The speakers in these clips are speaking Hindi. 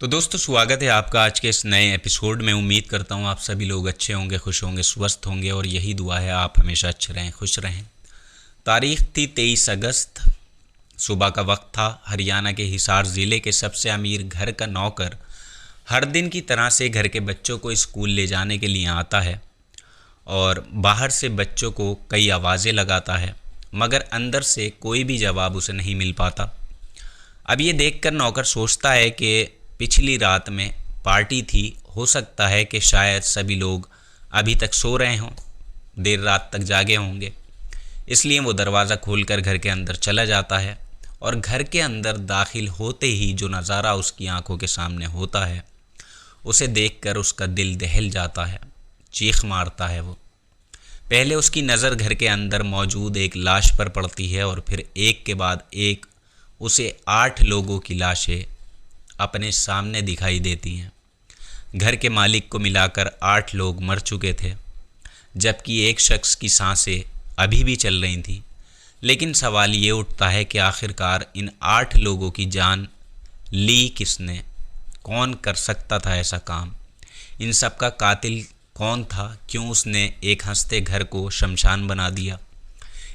तो दोस्तों स्वागत है आपका आज के इस नए एपिसोड में। उम्मीद करता हूँ आप सभी लोग अच्छे होंगे, खुश होंगे, स्वस्थ होंगे और यही दुआ है आप हमेशा अच्छे रहें, खुश रहें। तारीख थी 23 अगस्त। सुबह का वक्त था। हरियाणा के हिसार ज़िले के सबसे अमीर घर का नौकर हर दिन की तरह से घर के बच्चों को स्कूल ले जाने के लिए आता है और बाहर से बच्चों को कई आवाज़ें लगाता है, मगर अंदर से कोई भी जवाब उसे नहीं मिल पाता। अब ये देखकर नौकर सोचता है कि पिछली रात में पार्टी थी, हो सकता है कि शायद सभी लोग अभी तक सो रहे हों, देर रात तक जागे होंगे। इसलिए वो दरवाज़ा खोलकर घर के अंदर चला जाता है और घर के अंदर दाखिल होते ही जो नज़ारा उसकी आंखों के सामने होता है उसे देखकर उसका दिल दहल जाता है, चीख मारता है वो। पहले उसकी नज़र घर के अंदर मौजूद एक लाश पर पड़ती है और फिर एक के बाद एक उसे 8 लोगों की लाशें अपने सामने दिखाई देती हैं। घर के मालिक को मिलाकर 8 लोग मर चुके थे, जबकि एक शख्स की सांसें अभी भी चल रही थी। लेकिन सवाल ये उठता है कि आखिरकार इन 8 लोगों की जान ली किसने? कौन कर सकता था ऐसा काम? इन सब का कातिल कौन था? क्यों उसने एक हंसते घर को शमशान बना दिया?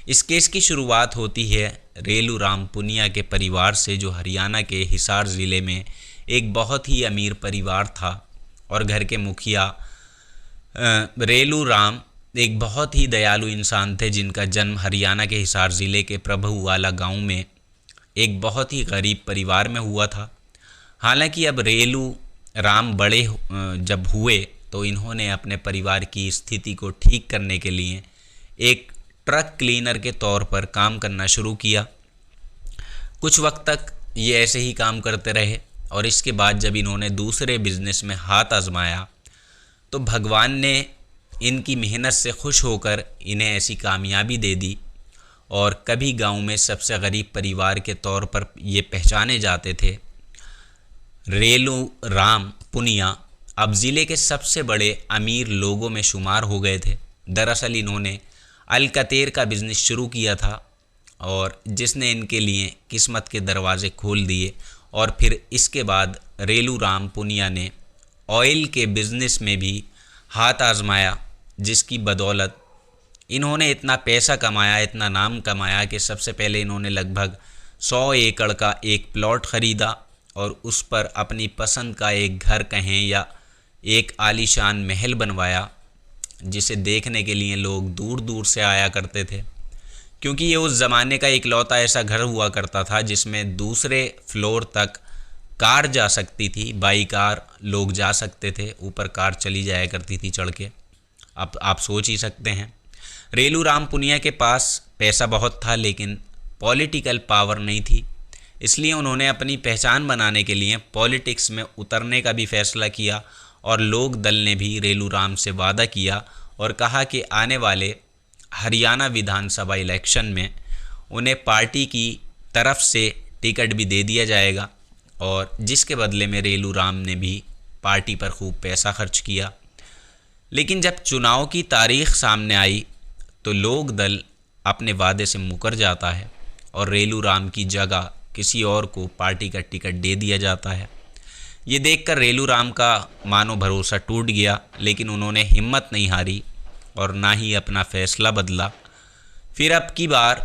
इस केस की शुरुआत होती है रेलू राम पुनिया के परिवार से, जो हरियाणा के हिसार ज़िले में एक बहुत ही अमीर परिवार था। और घर के मुखिया रेलू राम एक बहुत ही दयालु इंसान थे, जिनका जन्म हरियाणा के हिसार ज़िले के प्रभुवाला गांव में एक बहुत ही गरीब परिवार में हुआ था। हालांकि अब रेलू राम बड़े जब हुए तो इन्होंने अपने परिवार की स्थिति को ठीक करने के लिए एक ट्रक क्लीनर के तौर पर काम करना शुरू किया। कुछ वक्त तक ये ऐसे ही काम करते रहे और इसके बाद जब इन्होंने दूसरे बिजनेस में हाथ आजमाया तो भगवान ने इनकी मेहनत से खुश होकर इन्हें ऐसी कामयाबी दे दी और कभी गांव में सबसे गरीब परिवार के तौर पर ये पहचाने जाते थे। रेलू राम पुनिया अब ज़िले के सबसे बड़े अमीर लोगों में शुमार हो गए थे। दरअसल इन्होंने अलकतेर का बिज़नेस शुरू किया था और जिसने इनके लिए किस्मत के दरवाज़े खोल दिए। और फिर इसके बाद रेलू राम पुनिया ने ऑयल के बिज़नेस में भी हाथ आजमाया, जिसकी बदौलत इन्होंने इतना पैसा कमाया, इतना नाम कमाया कि सबसे पहले इन्होंने लगभग 100 एकड़ का एक प्लॉट ख़रीदा और उस पर अपनी पसंद का एक घर कहें या एक आलीशान महल बनवाया, जिसे देखने के लिए लोग दूर दूर से आया करते थे, क्योंकि ये उस ज़माने का इकलौता ऐसा घर हुआ करता था जिसमें दूसरे फ्लोर तक कार जा सकती थी, बाई कार लोग जा सकते थे, ऊपर कार चली जाया करती थी चढ़ के। अब आप सोच ही सकते हैं। रेलू राम पुनिया के पास पैसा बहुत था लेकिन पॉलिटिकल पावर नहीं थी, इसलिए उन्होंने अपनी पहचान बनाने के लिए पॉलिटिक्स में उतरने का भी फैसला किया और लोक दल ने भी रेलू राम से वादा किया और कहा कि आने वाले हरियाणा विधानसभा इलेक्शन में उन्हें पार्टी की तरफ से टिकट भी दे दिया जाएगा, और जिसके बदले में रेलू राम ने भी पार्टी पर खूब पैसा खर्च किया। लेकिन जब चुनाव की तारीख सामने आई तो लोक दल अपने वादे से मुकर जाता है और रेलू राम की जगह किसी और को पार्टी का टिकट दे दिया जाता है। ये देखकर रेलू राम का मानो भरोसा टूट गया, लेकिन उन्होंने हिम्मत नहीं हारी और ना ही अपना फैसला बदला। फिर अब की बार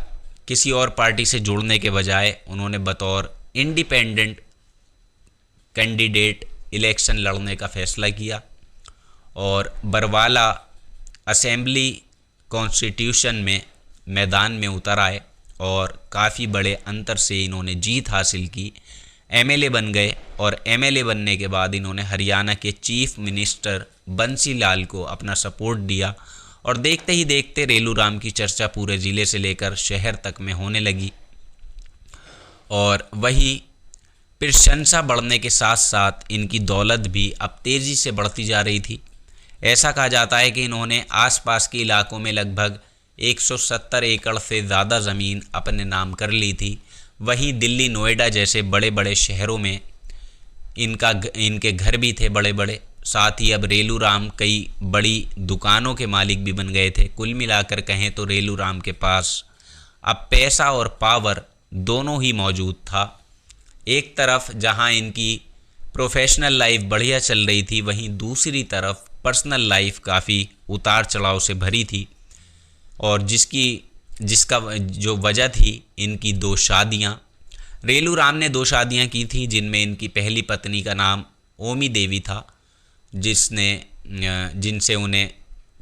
किसी और पार्टी से जुड़ने के बजाय उन्होंने बतौर इंडिपेंडेंट कैंडिडेट इलेक्शन लड़ने का फ़ैसला किया और बरवाला असेंबली कॉन्स्टिट्यूशन में मैदान में उतर आए और काफ़ी बड़े अंतर से इन्होंने जीत हासिल की, एमएलए बन गए। और एमएलए बनने के बाद इन्होंने हरियाणा के चीफ मिनिस्टर बंसी लाल को अपना सपोर्ट दिया और देखते ही देखते रेलू राम की चर्चा पूरे ज़िले से लेकर शहर तक में होने लगी। और वही प्रशंसा बढ़ने के साथ साथ इनकी दौलत भी अब तेज़ी से बढ़ती जा रही थी। ऐसा कहा जाता है कि इन्होंने आसपास के इलाकों में लगभग 170 एकड़ से ज़्यादा ज़मीन अपने नाम कर ली थी। वहीं दिल्ली, नोएडा जैसे बड़े बड़े शहरों में इनके घर भी थे बड़े बड़े। साथ ही अब रेलू राम कई बड़ी दुकानों के मालिक भी बन गए थे। कुल मिलाकर कहें तो रेलू राम के पास अब पैसा और पावर दोनों ही मौजूद था। एक तरफ जहां इनकी प्रोफेशनल लाइफ बढ़िया चल रही थी, वहीं दूसरी तरफ पर्सनल लाइफ काफ़ी उतार चढ़ाव से भरी थी। और जिसका जो वजह थी इनकी 2 शादियाँ। रेलू राम ने 2 शादियाँ की थी, जिनमें इनकी पहली पत्नी का नाम ओमी देवी था, जिनसे उन्हें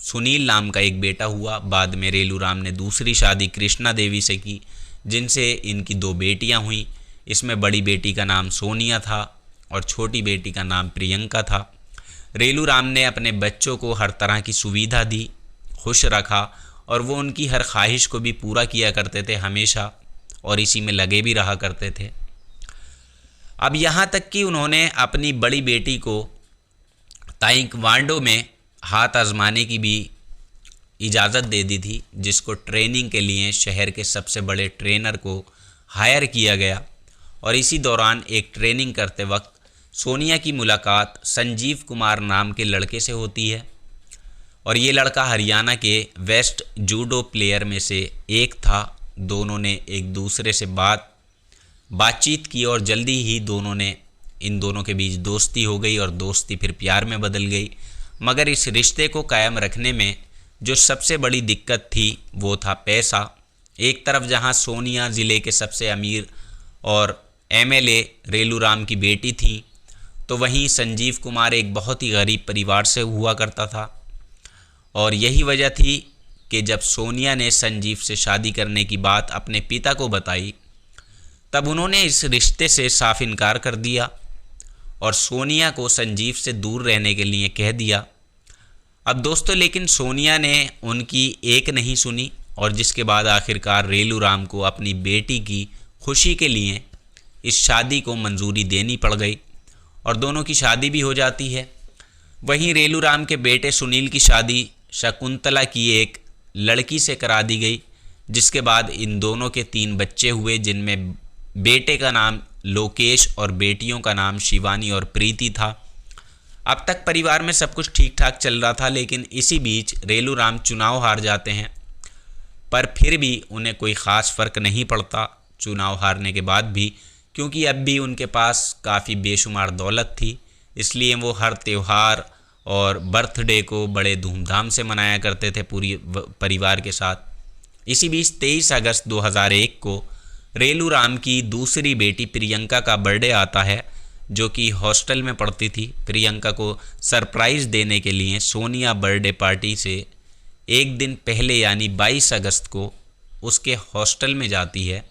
सुनील नाम का एक बेटा हुआ। बाद में रेलू राम ने दूसरी शादी कृष्णा देवी से की, जिनसे इनकी 2 बेटियां हुईं। इसमें बड़ी बेटी का नाम सोनिया था और छोटी बेटी का नाम प्रियंका था। रेलू राम ने अपने बच्चों को हर तरह की सुविधा दी, खुश रखा और वो उनकी हर ख्वाहिश को भी पूरा किया करते थे हमेशा, और इसी में लगे भी रहा करते थे। अब यहाँ तक कि उन्होंने अपनी बड़ी बेटी को ताइक्वांडो में हाथ आजमाने की भी इजाज़त दे दी थी, जिसको ट्रेनिंग के लिए शहर के सबसे बड़े ट्रेनर को हायर किया गया। और इसी दौरान एक ट्रेनिंग करते वक्त सोनिया की मुलाकात संजीव कुमार नाम के लड़के से होती है, और ये लड़का हरियाणा के वेस्ट जूडो प्लेयर में से एक था। दोनों ने एक दूसरे से बातचीत की और जल्दी ही इन दोनों के बीच दोस्ती हो गई और दोस्ती फिर प्यार में बदल गई। मगर इस रिश्ते को कायम रखने में जो सबसे बड़ी दिक्कत थी वो था पैसा। एक तरफ जहां सोनिया ज़िले के सबसे अमीर और एमएलए रेलू राम की बेटी थी, तो वहीं संजीव कुमार एक बहुत ही गरीब परिवार से हुआ करता था। और यही वजह थी कि जब सोनिया ने संजीव से शादी करने की बात अपने पिता को बताई, तब उन्होंने इस रिश्ते से साफ इनकार कर दिया और सोनिया को संजीव से दूर रहने के लिए कह दिया। अब दोस्तों, लेकिन सोनिया ने उनकी एक नहीं सुनी, और जिसके बाद आखिरकार रेलू राम को अपनी बेटी की खुशी के लिए इस शादी को मंजूरी देनी पड़ गई और दोनों की शादी भी हो जाती है। वहीं रेलू राम के बेटे सुनील की शादी शकुंतला की एक लड़की से करा दी गई, जिसके बाद इन दोनों के 3 बच्चे हुए, जिनमें बेटे का नाम लोकेश और बेटियों का नाम शिवानी और प्रीति था। अब तक परिवार में सब कुछ ठीक ठाक चल रहा था, लेकिन इसी बीच रेलू राम चुनाव हार जाते हैं, पर फिर भी उन्हें कोई ख़ास फ़र्क नहीं पड़ता चुनाव हारने के बाद भी, क्योंकि अब भी उनके पास काफ़ी बेशुमार दौलत थी। इसलिए वो हर त्यौहार और बर्थडे को बड़े धूमधाम से मनाया करते थे पूरी परिवार के साथ। इसी बीच 23 अगस्त 2001 को रेलू राम की दूसरी बेटी प्रियंका का बर्थडे आता है, जो कि हॉस्टल में पढ़ती थी। प्रियंका को सरप्राइज़ देने के लिए सोनिया बर्थडे पार्टी से एक दिन पहले यानी 22 अगस्त को उसके हॉस्टल में जाती है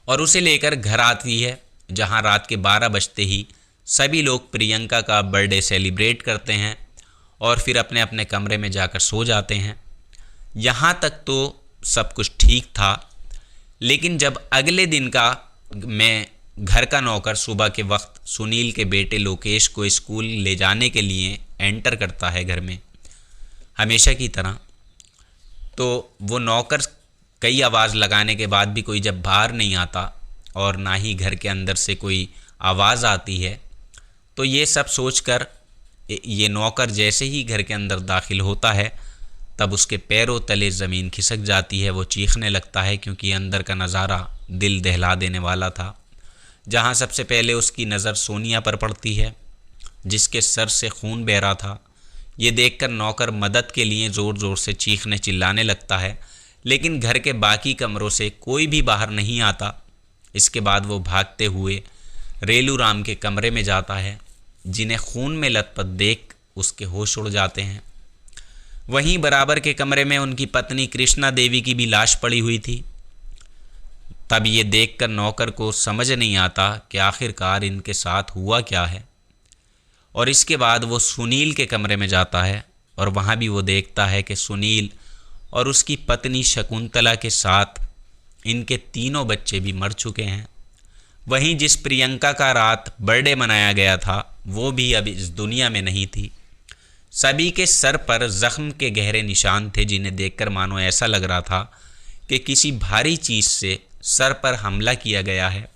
और उसे लेकर घर आती है, जहां रात के 12 बजते ही सभी लोग प्रियंका का बर्थडे सेलिब्रेट करते हैं और फिर अपने अपने कमरे में जाकर सो जाते हैं। यहाँ तक तो सब कुछ ठीक था, लेकिन जब अगले दिन मैं घर का नौकर सुबह के वक्त सुनील के बेटे लोकेश को स्कूल ले जाने के लिए एंटर करता है घर में हमेशा की तरह, तो वो नौकर कई आवाज़ लगाने के बाद भी कोई जब बाहर नहीं आता और ना ही घर के अंदर से कोई आवाज़ आती है, तो ये सब सोचकर ये नौकर जैसे ही घर के अंदर दाखिल होता है, तब उसके पैरों तले ज़मीन खिसक जाती है। वो चीखने लगता है, क्योंकि अंदर का नज़ारा दिल दहला देने वाला था। जहाँ सबसे पहले उसकी नज़र सोनिया पर पड़ती है, जिसके सर से खून बह रहा था। ये देखकर नौकर मदद के लिए ज़ोर ज़ोर से चीखने चिल्लाने लगता है, लेकिन घर के बाकी कमरों से कोई भी बाहर नहीं आता। इसके बाद वो भागते हुए रेलू राम के कमरे में जाता है, जिन्हें खून में लथपथ देख उसके होश उड़ जाते हैं। वहीं बराबर के कमरे में उनकी पत्नी कृष्णा देवी की भी लाश पड़ी हुई थी। तब ये देखकर नौकर को समझ नहीं आता कि आखिरकार इनके साथ हुआ क्या है, और इसके बाद वो सुनील के कमरे में जाता है और वहाँ भी वो देखता है कि सुनील और उसकी पत्नी शकुंतला के साथ इनके 3 बच्चे भी मर चुके हैं। वहीं जिस प्रियंका का रात बर्थडे मनाया गया था, वो भी अब इस दुनिया में नहीं थी। सभी के सर पर ज़ख्म के गहरे निशान थे, जिन्हें देखकर मानो ऐसा लग रहा था कि किसी भारी चीज़ से सर पर हमला किया गया है।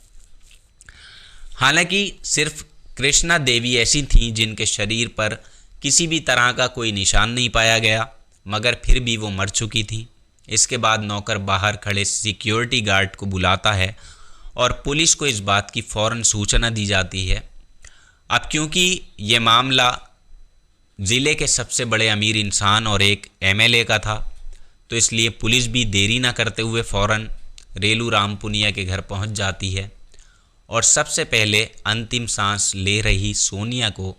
हालांकि सिर्फ कृष्णा देवी ऐसी थीं जिनके शरीर पर किसी भी तरह का कोई निशान नहीं पाया गया, मगर फिर भी वो मर चुकी थीं। इसके बाद नौकर बाहर खड़े सिक्योरिटी गार्ड को बुलाता है और पुलिस को इस बात की फ़ौरन सूचना दी जाती है। अब क्योंकि ये मामला ज़िले के सबसे बड़े अमीर इंसान और एक एमएलए का था, तो इसलिए पुलिस भी देरी ना करते हुए फ़ौरन रेलू राम पुनिया के घर पहुंच जाती है और सबसे पहले अंतिम सांस ले रही सोनिया को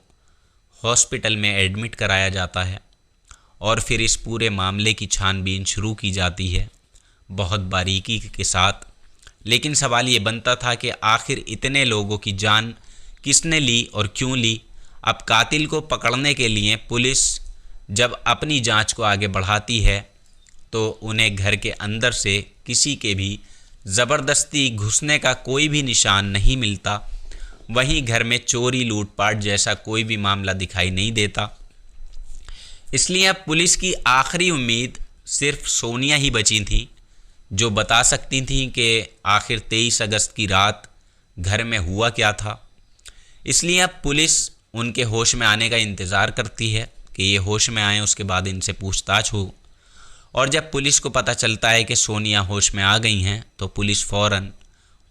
हॉस्पिटल में एडमिट कराया जाता है और फिर इस पूरे मामले की छानबीन शुरू की जाती है बहुत बारीकी के साथ। लेकिन सवाल ये बनता था कि आखिर इतने लोगों की जान किसने ली और क्यों ली। अब कातिल को पकड़ने के लिए पुलिस जब अपनी जांच को आगे बढ़ाती है तो उन्हें घर के अंदर से किसी के भी ज़बरदस्ती घुसने का कोई भी निशान नहीं मिलता। वहीं घर में चोरी लूटपाट जैसा कोई भी मामला दिखाई नहीं देता। इसलिए अब पुलिस की आखिरी उम्मीद सिर्फ सोनिया ही बची थी, जो बता सकती थी कि आखिर 23 अगस्त की रात घर में हुआ क्या था। इसलिए अब पुलिस उनके होश में आने का इंतज़ार करती है कि ये होश में आए, उसके बाद इनसे पूछताछ हो। और जब पुलिस को पता चलता है कि सोनिया होश में आ गई हैं तो पुलिस फ़ौरन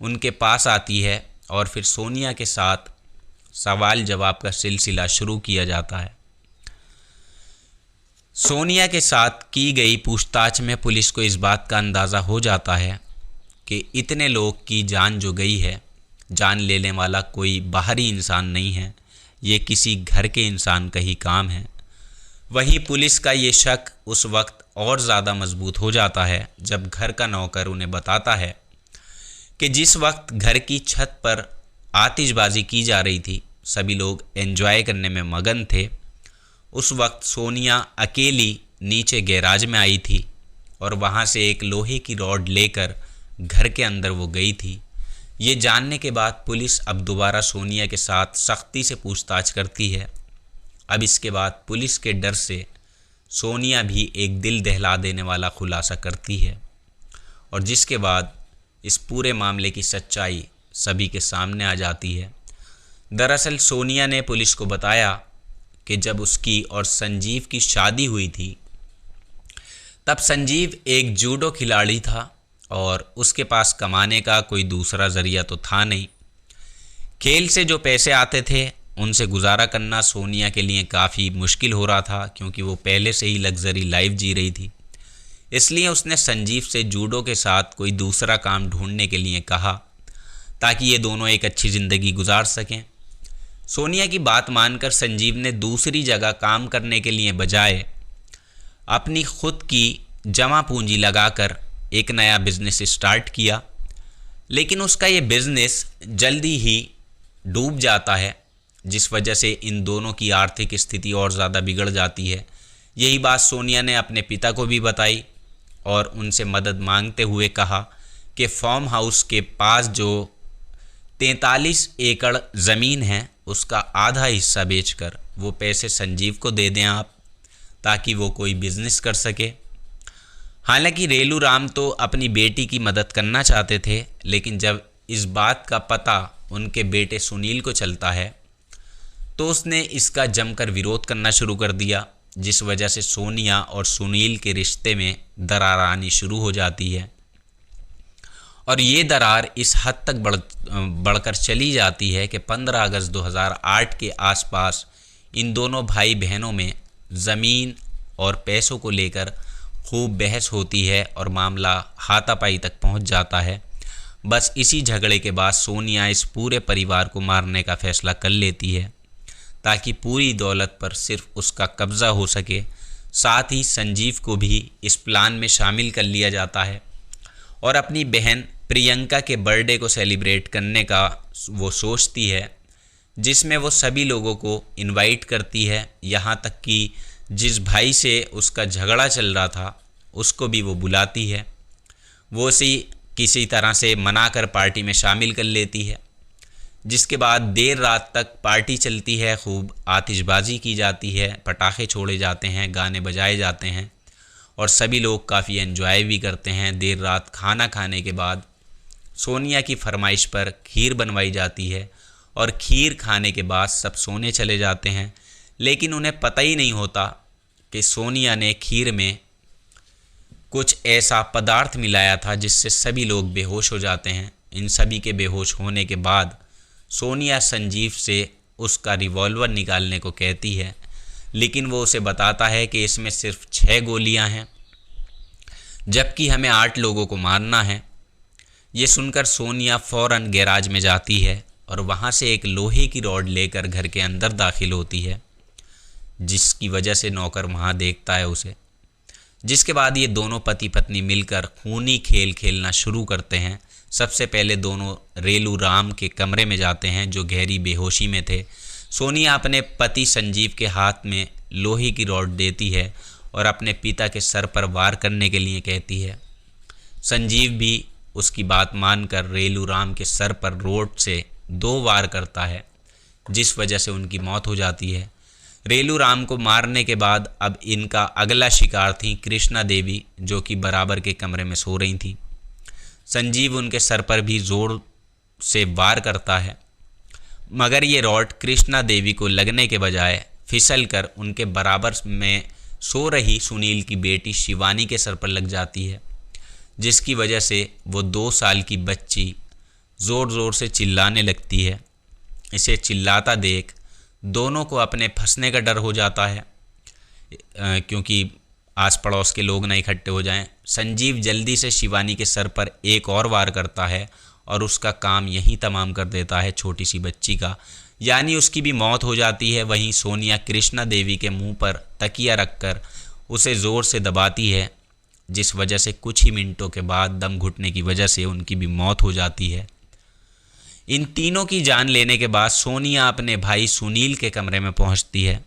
उनके पास आती है और फिर सोनिया के साथ सवाल जवाब का सिलसिला शुरू किया जाता है। सोनिया के साथ की गई पूछताछ में पुलिस को इस बात का अंदाज़ा हो जाता है कि इतने लोग की जान जो गई है, जान लेने वाला कोई बाहरी इंसान नहीं है, ये किसी घर के इंसान का ही काम है। वहीं पुलिस का ये शक उस वक्त और ज़्यादा मजबूत हो जाता है जब घर का नौकर उन्हें बताता है कि जिस वक्त घर की छत पर आतिशबाजी की जा रही थी, सभी लोग एंजॉय करने में मगन थे, उस वक्त सोनिया अकेली नीचे गैराज में आई थी और वहाँ से एक लोहे की रॉड लेकर घर के अंदर वो गई थी। ये जानने के बाद पुलिस अब दोबारा सोनिया के साथ सख्ती से पूछताछ करती है। अब इसके बाद पुलिस के डर से सोनिया भी एक दिल दहला देने वाला खुलासा करती है और जिसके बाद इस पूरे मामले की सच्चाई सभी के सामने आ जाती है। दरअसल सोनिया ने पुलिस को बताया कि जब उसकी और संजीव की शादी हुई थी तब संजीव एक जूडो खिलाड़ी था और उसके पास कमाने का कोई दूसरा ज़रिया तो था नहीं। खेल से जो पैसे आते थे उनसे गुजारा करना सोनिया के लिए काफ़ी मुश्किल हो रहा था, क्योंकि वो पहले से ही लग्जरी लाइफ जी रही थी। इसलिए उसने संजीव से जूडो के साथ कोई दूसरा काम ढूंढने के लिए कहा ताकि ये दोनों एक अच्छी ज़िंदगी गुजार सकें। सोनिया की बात मानकर संजीव ने दूसरी जगह काम करने के लिए बजाय अपनी खुद की जमा पूंजी लगाकर एक नया बिज़नेस स्टार्ट किया। लेकिन उसका ये बिज़नेस जल्दी ही डूब जाता है, जिस वजह से इन दोनों की आर्थिक स्थिति और ज़्यादा बिगड़ जाती है। यही बात सोनिया ने अपने पिता को भी बताई और उनसे मदद मांगते हुए कहा कि फार्म हाउस के पास जो 43 एकड़ ज़मीन है उसका आधा हिस्सा बेचकर वो पैसे संजीव को दे दें आप, ताकि वो कोई बिज़नेस कर सके। हालांकि रेलू राम तो अपनी बेटी की मदद करना चाहते थे, लेकिन जब इस बात का पता उनके बेटे सुनील को चलता है तो उसने इसका जमकर विरोध करना शुरू कर दिया, जिस वजह से सोनिया और सुनील के रिश्ते में दरार आनी शुरू हो जाती है। और ये दरार इस हद तक बढ़कर चली जाती है कि 15 अगस्त 2008 के आसपास इन दोनों भाई बहनों में ज़मीन और पैसों को लेकर खूब बहस होती है और मामला हाथापाई तक पहुंच जाता है। बस इसी झगड़े के बाद सोनिया इस पूरे परिवार को मारने का फैसला कर लेती है ताकि पूरी दौलत पर सिर्फ उसका कब्ज़ा हो सके। साथ ही संजीव को भी इस प्लान में शामिल कर लिया जाता है और अपनी बहन प्रियंका के बर्थडे को सेलिब्रेट करने का वो सोचती है, जिसमें वो सभी लोगों को इनवाइट करती है, यहाँ तक कि जिस भाई से उसका झगड़ा चल रहा था उसको भी वो बुलाती है। वो उसे किसी तरह से मनाकर पार्टी में शामिल कर लेती है, जिसके बाद देर रात तक पार्टी चलती है, खूब आतिशबाजी की जाती है, पटाखे छोड़े जाते हैं, गाने बजाए जाते हैं और सभी लोग काफ़ी एंजॉय भी करते हैं। देर रात खाना खाने के बाद सोनिया की फरमाइश पर खीर बनवाई जाती है और खीर खाने के बाद सब सोने चले जाते हैं, लेकिन उन्हें पता ही नहीं होता कि सोनिया ने खीर में कुछ ऐसा पदार्थ मिलाया था जिससे सभी लोग बेहोश हो जाते हैं। इन सभी के बेहोश होने के बाद सोनिया संजीव से उसका रिवॉल्वर निकालने को कहती है, लेकिन वो उसे बताता है कि इसमें सिर्फ 6 गोलियां हैं, जबकि हमें 8 लोगों को मारना है। ये सुनकर सोनिया फ़ौरन गैराज में जाती है और वहाँ से एक लोहे की रॉड लेकर घर के अंदर दाखिल होती है, जिसकी वजह से नौकर वहाँ देखता है उसे। जिसके बाद ये दोनों पति पत्नी मिलकर खूनी खेल खेलना शुरू करते हैं। सबसे पहले दोनों रेलू राम के कमरे में जाते हैं, जो गहरी बेहोशी में थे। सोनिया अपने पति संजीव के हाथ में लोहे की रॉड देती है और अपने पिता के सर पर वार करने के लिए कहती है। संजीव भी उसकी बात मानकर रेलू राम के सर पर रॉड से 2 वार करता है, जिस वजह से उनकी मौत हो जाती है। रेलू राम को मारने के बाद अब इनका अगला शिकार थी कृष्णा देवी, जो कि बराबर के कमरे में सो रही थी। संजीव उनके सर पर भी जोर से वार करता है, मगर ये रॉड कृष्णा देवी को लगने के बजाय फिसलकर उनके बराबर में सो रही सुनील की बेटी शिवानी के सर पर लग जाती है, जिसकी वजह से वो 2 साल की बच्ची ज़ोर ज़ोर से चिल्लाने लगती है। इसे चिल्लाता देख दोनों को अपने फंसने का डर हो जाता है, क्योंकि आस पड़ोस के लोग ना इकट्ठे हो जाएं। संजीव जल्दी से शिवानी के सर पर एक और वार करता है और उसका काम यहीं तमाम कर देता है, छोटी सी बच्ची का, यानी उसकी भी मौत हो जाती है। वहीं सोनिया कृष्णा देवी के मुंह पर तकिया रखकर उसे ज़ोर से दबाती है, जिस वजह से कुछ ही मिनटों के बाद दम घुटने की वजह से उनकी भी मौत हो जाती है। इन तीनों की जान लेने के बाद सोनिया अपने भाई सुनील के कमरे में पहुंचती है।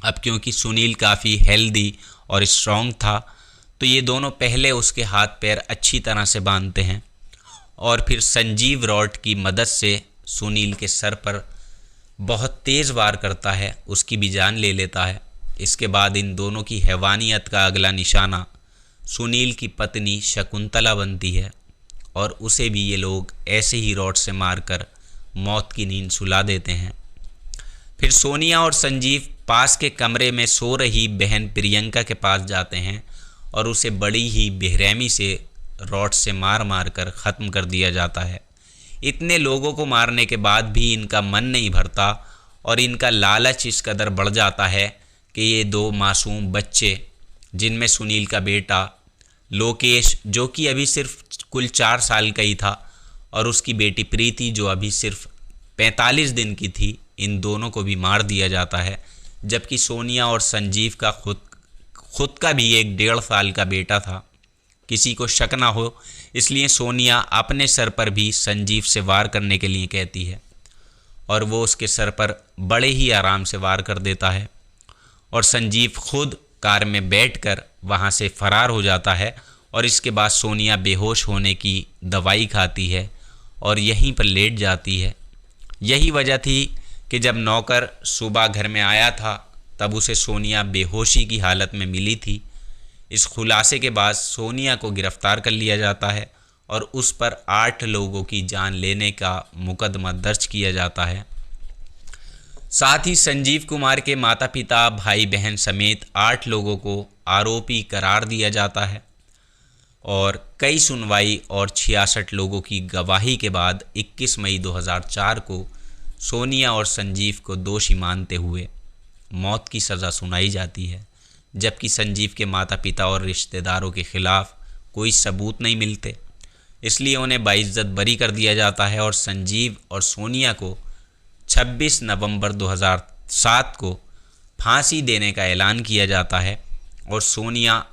अब क्योंकि सुनील काफ़ी हेल्दी और स्ट्रॉन्ग था, तो ये दोनों पहले उसके हाथ पैर अच्छी तरह से बांधते हैं और फिर संजीव रॉड की मदद से सुनील के सर पर बहुत तेज़ वार करता है, उसकी भी जान ले लेता है। इसके बाद इन दोनों की हैवानियत का अगला निशाना सुनील की पत्नी शकुंतला बनती है और उसे भी ये लोग ऐसे ही रॉड से मारकर मौत की नींद सुला देते हैं। फिर सोनिया और संजीव पास के कमरे में सो रही बहन प्रियंका के पास जाते हैं और उसे बड़ी ही बेरहमी से रॉड से मार मार कर ख़त्म कर दिया जाता है। इतने लोगों को मारने के बाद भी इनका मन नहीं भरता और इनका लालच इस कदर बढ़ जाता है कि ये 2 मासूम बच्चे, जिनमें सुनील का बेटा लोकेश, जो कि अभी सिर्फ कुल 4 साल का ही था, और उसकी बेटी प्रीति, जो अभी सिर्फ 45 दिन की थी, इन दोनों को भी मार दिया जाता है। जबकि सोनिया और संजीव का खुद का भी एक 1.5 साल का बेटा था। किसी को शक ना हो, इसलिए सोनिया अपने सर पर भी संजीव से वार करने के लिए कहती है और वो उसके सर पर बड़े ही आराम से वार कर देता है और संजीव खुद कार में बैठकर वहाँ से फरार हो जाता है। और इसके बाद सोनिया बेहोश होने की दवाई खाती है और यहीं पर लेट जाती है। यही वजह थी कि जब नौकर सुबह घर में आया था, तब उसे सोनिया बेहोशी की हालत में मिली थी। इस खुलासे के बाद सोनिया को गिरफ्तार कर लिया जाता है और उस पर 8 लोगों की जान लेने का मुकदमा दर्ज किया जाता है। साथ ही संजीव कुमार के माता पिता, भाई बहन समेत 8 लोगों को आरोपी करार दिया जाता है और कई सुनवाई और 66 लोगों की गवाही के बाद 21 मई 2004 को सोनिया और संजीव को दोषी मानते हुए मौत की सज़ा सुनाई जाती है। जबकि संजीव के माता पिता और रिश्तेदारों के खिलाफ कोई सबूत नहीं मिलते, इसलिए उन्हें बाइज्जत बरी कर दिया जाता है और संजीव और सोनिया को 26 नवंबर 2007 को फांसी देने का ऐलान किया जाता है और सोनिया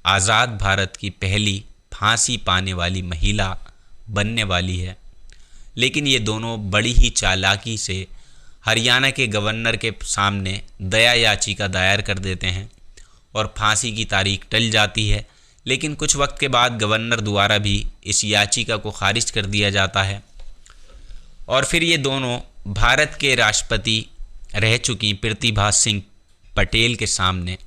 आज़ाद भारत की पहली फांसी पाने वाली महिला बनने वाली है। लेकिन ये दोनों बड़ी ही चालाकी से हरियाणा के गवर्नर के सामने दया याचिका दायर कर देते हैं और फांसी की तारीख टल जाती है। लेकिन कुछ वक्त के बाद गवर्नर द्वारा भी इस याचिका को खारिज कर दिया जाता है और फिर ये दोनों भारत के राष्ट्रपति रह चुकी प्रतिभा सिंह पटेल के सामने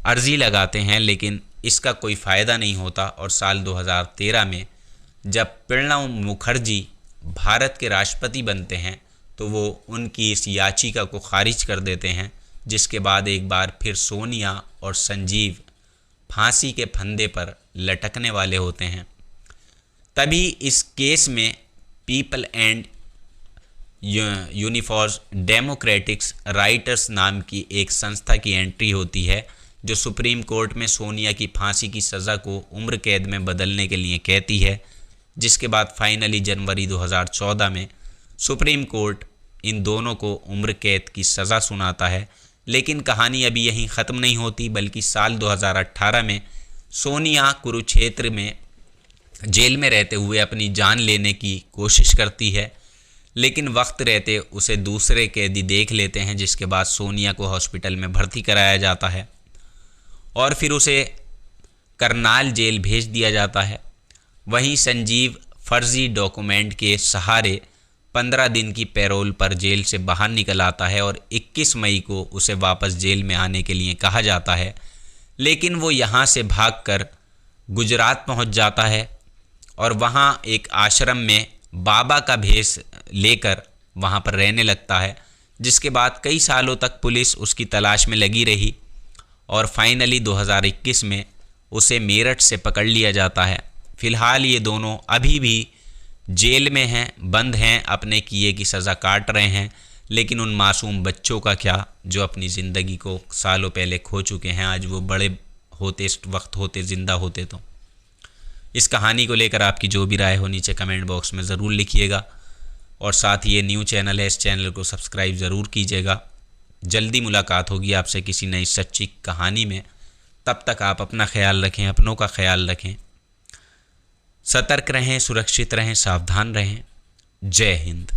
अर्जी लगाते हैं, लेकिन इसका कोई फ़ायदा नहीं होता। और साल 2013 में जब प्रणब मुखर्जी भारत के राष्ट्रपति बनते हैं, तो वो उनकी इस याचिका को खारिज कर देते हैं, जिसके बाद एक बार फिर सोनिया और संजीव फांसी के फंदे पर लटकने वाले होते हैं। तभी इस केस में पीपल एंड यूनिफॉर डेमोक्रेटिक्स राइटर्स नाम की एक संस्था की एंट्री होती है, जो सुप्रीम कोर्ट में सोनिया की फांसी की सज़ा को उम्र कैद में बदलने के लिए कहती है, जिसके बाद फाइनली जनवरी 2014 में सुप्रीम कोर्ट इन दोनों को उम्र कैद की सज़ा सुनाता है। लेकिन कहानी अभी यहीं ख़त्म नहीं होती, बल्कि साल 2018 में सोनिया कुरुक्षेत्र में जेल में रहते हुए अपनी जान लेने की कोशिश करती है, लेकिन वक्त रहते उसे दूसरे कैदी देख लेते हैं, जिसके बाद सोनिया को हॉस्पिटल में भर्ती कराया जाता है और फिर उसे करनाल जेल भेज दिया जाता है। वहीं संजीव फर्जी डॉक्यूमेंट के सहारे 15 दिन की पैरोल पर जेल से बाहर निकल आता है और 21 मई को उसे वापस जेल में आने के लिए कहा जाता है, लेकिन वो यहाँ से भागकर गुजरात पहुँच जाता है और वहाँ एक आश्रम में बाबा का भेष लेकर वहाँ पर रहने लगता है, जिसके बाद कई सालों तक पुलिस उसकी तलाश में लगी रही और फाइनली 2021 में उसे मेरठ से पकड़ लिया जाता है। फ़िलहाल ये दोनों अभी भी जेल में हैं, बंद हैं, अपने किए की सज़ा काट रहे हैं। लेकिन उन मासूम बच्चों का क्या, जो अपनी ज़िंदगी को सालों पहले खो चुके हैं, आज वो बड़े होते इस वक्त होते ज़िंदा होते तो। इस कहानी को लेकर आपकी जो भी राय हो नीचे कमेंट बॉक्स में ज़रूर लिखिएगा और साथ ही ये न्यू चैनल है, इस चैनल को सब्सक्राइब ज़रूर कीजिएगा। जल्दी मुलाकात होगी आपसे किसी नई सच्ची कहानी में। तब तक आप अपना ख्याल रखें, अपनों का ख्याल रखें, सतर्क रहें, सुरक्षित रहें, सावधान रहें। जय हिंद।